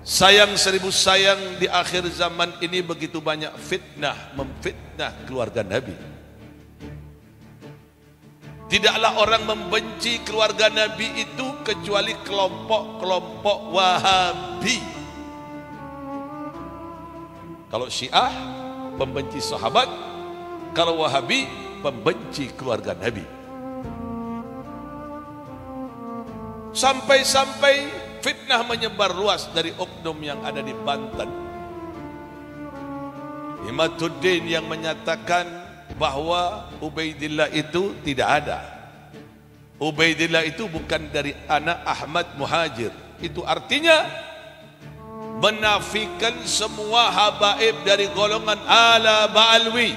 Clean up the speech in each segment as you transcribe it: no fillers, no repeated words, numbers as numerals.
Sayang seribu sayang, di akhir zaman ini begitu banyak fitnah, memfitnah keluarga Nabi. Tidaklah orang membenci keluarga Nabi itu kecuali kelompok-kelompok Wahabi. Kalau Syiah pembenci sahabat, kalau Wahabi pembenci keluarga Nabi. Sampai-sampai fitnah menyebar luas dari oknum yang ada di Banten. Imatuddin yang menyatakan bahwa Ubaidillah itu tidak ada. Ubaidillah itu bukan dari anak Ahmad Muhajir. Itu artinya menafikan semua habaib dari golongan ala Ba'alwi,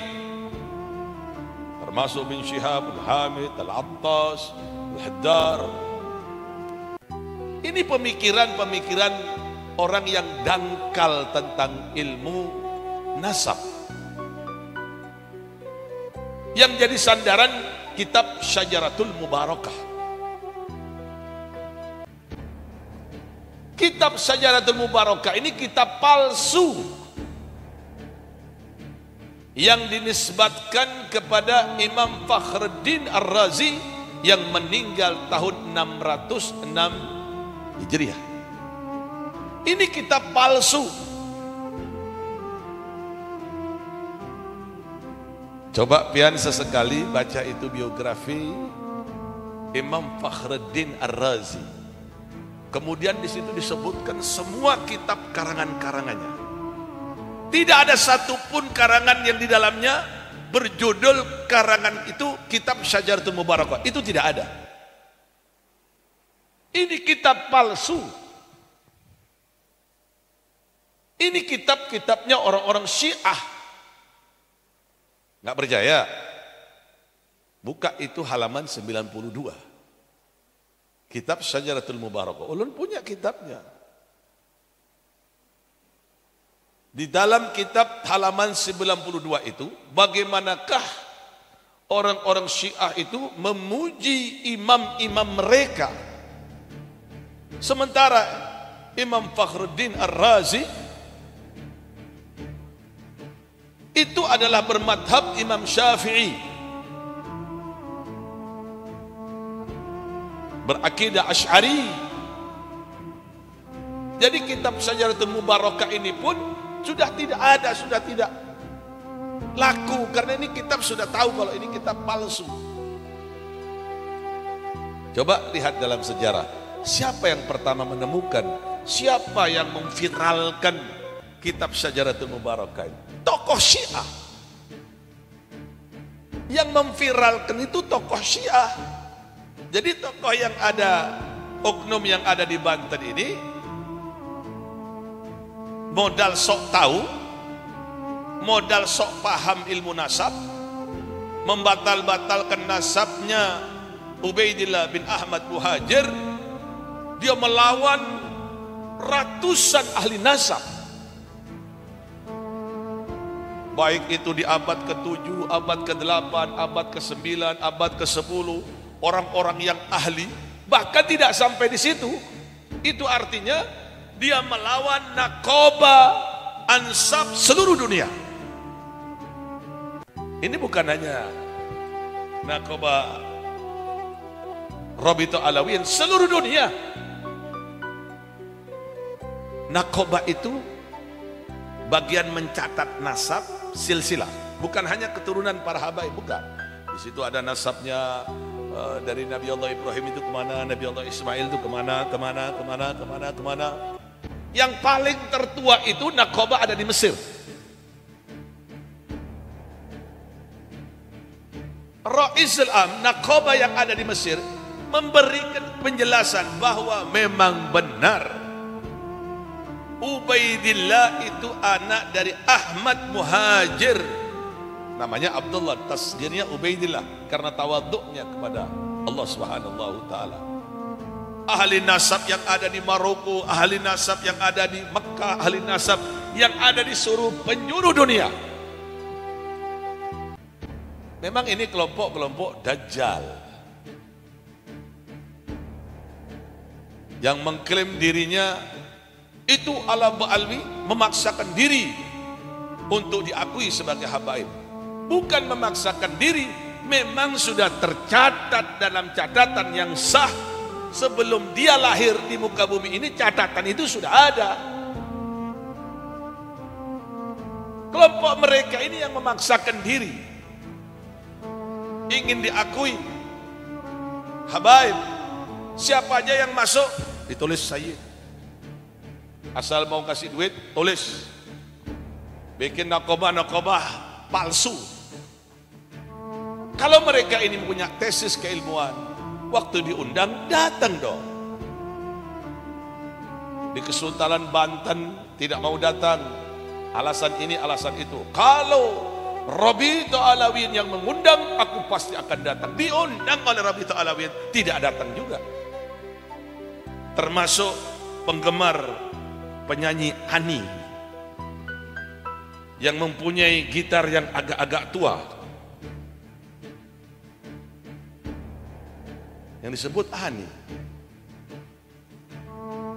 termasuk bin Syihab, Al-Hamid, Al-Attas, Al-Haddar. Ini pemikiran-pemikiran orang yang dangkal tentang ilmu nasab, yang jadi sandaran kitab Syajaratul Mubarakah. Kitab Syajaratul Mubarakah ini kitab palsu yang dinisbatkan kepada Imam Fakhruddin Ar-Razi yang meninggal tahun 606 Hijriah. Ini kitab palsu. Coba pian sesekali baca itu biografi Imam Fakhruddin Ar-Razi. Kemudian di situ disebutkan semua kitab karangan-karangannya. Tidak ada satupun karangan yang di dalamnya berjudul karangan itu kitab Syajaratul Mubarakah. Itu tidak ada. Ini kitab palsu. Ini kitab-kitabnya orang-orang Syiah. Nggak percaya? Buka itu halaman 92. Kitab Syajaratul Mubarakah. Ulun punya kitabnya. Di dalam kitab halaman 92 itu, bagaimanakah orang-orang Syiah itu memuji imam-imam mereka. Sementara Imam Fakhruddin Ar-Razi itu adalah bermadhab Imam Syafi'i, berakidah Asy'ari. Jadi kitab Syajaratul Mubarakah ini pun sudah tidak ada, sudah tidak laku, karena ini kitab sudah tahu kalau ini kitab palsu. Coba lihat dalam sejarah, siapa yang pertama menemukan, siapa yang memviralkan kitab Syajaratul Mubarakah ini? Tokoh Syiah. Yang memviralkan itu tokoh Syiah. Jadi tokoh yang ada, oknum yang ada di Banten ini, modal sok tahu, modal sok paham ilmu nasab, membatal-batalkan nasabnya Ubaidillah bin Ahmad Muhajir. Dia melawan ratusan ahli nasab, baik itu di abad ke-7, abad ke-8, abad ke-9, abad ke-10, orang-orang yang ahli. Bahkan tidak sampai di situ. Itu artinya dia melawan nakoba ansab seluruh dunia. Ini bukan hanya nakoba Robito Alawiyin, seluruh dunia. Nakoba itu bagian mencatat nasab silsilah, bukan hanya keturunan para habaib, bukan. Di situ ada nasabnya dari Nabi Allah Ibrahim itu kemana, Nabi Allah Ismail itu kemana. Yang paling tertua itu nakoba ada di Mesir. Ra'isul Am, nakoba yang ada di Mesir, memberikan penjelasan bahwa memang benar Ubaidillah itu anak dari Ahmad Muhajir. Namanya Abdullah, tasghirnya Ubaidillah karena tawaduknya kepada Allah Subhanahu wa taala. Ahli nasab yang ada di Maroko, ahli nasab yang ada di Mekah, ahli nasab yang ada di seluruh penjuru dunia. Memang ini kelompok-kelompok Dajjal yang mengklaim dirinya Itu ala Ba'alwi memaksakan diri untuk diakui sebagai habaib. Bukan memaksakan diri, memang sudah tercatat dalam catatan yang sah. Sebelum dia lahir di muka bumi ini, catatan itu sudah ada. Kelompok mereka ini yang memaksakan diri, ingin diakui habaib. Siapa aja yang masuk ditulis sayyid. Asal mau kasih duit, tulis. Bikin nakobah palsu. Kalau mereka ini punya tesis keilmuan, waktu diundang datang dong. Di Kesultanan Banten tidak mau datang, alasan ini alasan itu. Kalau Rabi'atul Alawiyin yang mengundang, aku pasti akan datang. Diundang oleh Rabi'atul Alawiyin, tidak datang juga. Termasuk penggemar penyanyi Hani yang mempunyai gitar yang agak-agak tua, yang disebut Hani.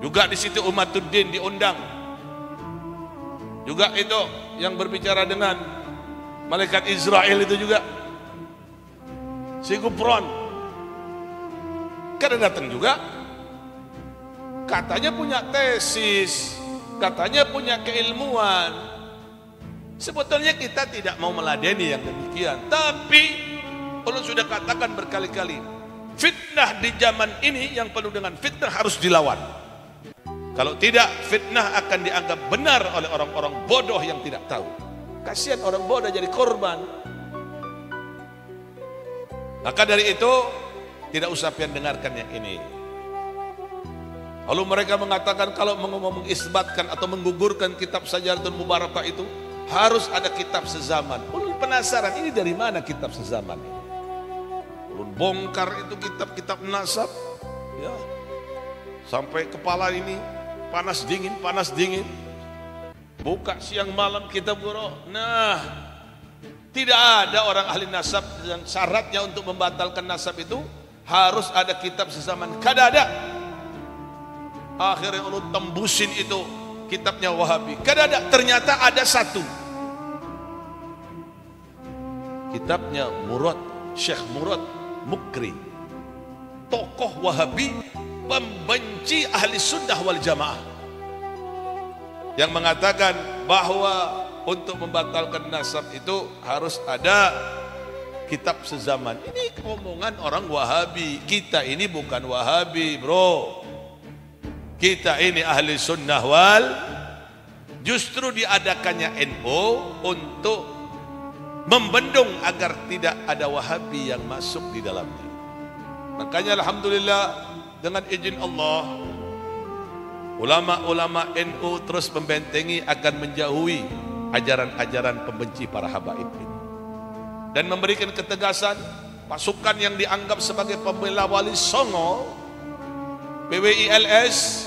Juga di situ Umatuddin diundang. Juga itu yang berbicara dengan malaikat Israel itu juga, si Gufron karena datang juga. Katanya punya tesis, katanya punya keilmuan. Sebetulnya kita tidak mau meladeni yang demikian, tapi Allah sudah katakan berkali-kali, fitnah di zaman ini yang penuh dengan fitnah harus dilawan. Kalau tidak, fitnah akan dianggap benar oleh orang-orang bodoh yang tidak tahu. Kasihan orang bodoh jadi korban. Maka dari itu tidak usah pian dengarkan yang ini. Lalu mereka mengatakan kalau mau mengisbatkan atau menggugurkan kitab Syajaratul Mubarakah itu harus ada kitab sezaman. Ulun penasaran, ini dari mana kitab sezaman ini? Ulun bongkar itu kitab-kitab nasab, ya, sampai kepala ini panas dingin. Buka siang malam kitab guru. Nah, tidak ada orang ahli nasab yang syaratnya untuk membatalkan nasab itu harus ada kitab sezaman. Kada ada. Akhirnya ulun tembusin itu kitabnya Wahabi. Kada ada. Ternyata ada satu. Kitabnya Syekh Murad Mukri, tokoh Wahabi, pembenci ahli sunnah wal jamaah, yang mengatakan bahwa untuk membatalkan nasab itu harus ada kitab sezaman. Ini omongan orang Wahabi. Kita ini bukan Wahabi, bro. Kita ini ahli sunnah wal. Justru diadakannya NU untuk membendung agar tidak ada Wahabi yang masuk di dalamnya. Makanya alhamdulillah dengan izin Allah, ulama-ulama NU terus membentengi akan menjauhi ajaran-ajaran pembenci para habaib ini, dan memberikan ketegasan. Pasukan yang dianggap sebagai pembela Wali Songo, PWILS,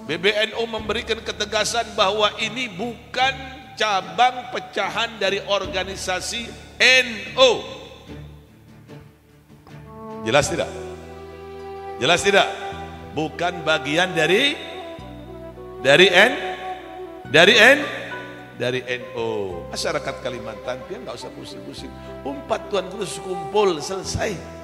PBNU memberikan ketegasan bahwa ini bukan cabang pecahan dari organisasi NU. Jelas tidak? Jelas tidak? Bukan bagian dari NU. Masyarakat Kalimantan dia nggak usah pusing-pusing. 4 tuan kudus kumpul selesai.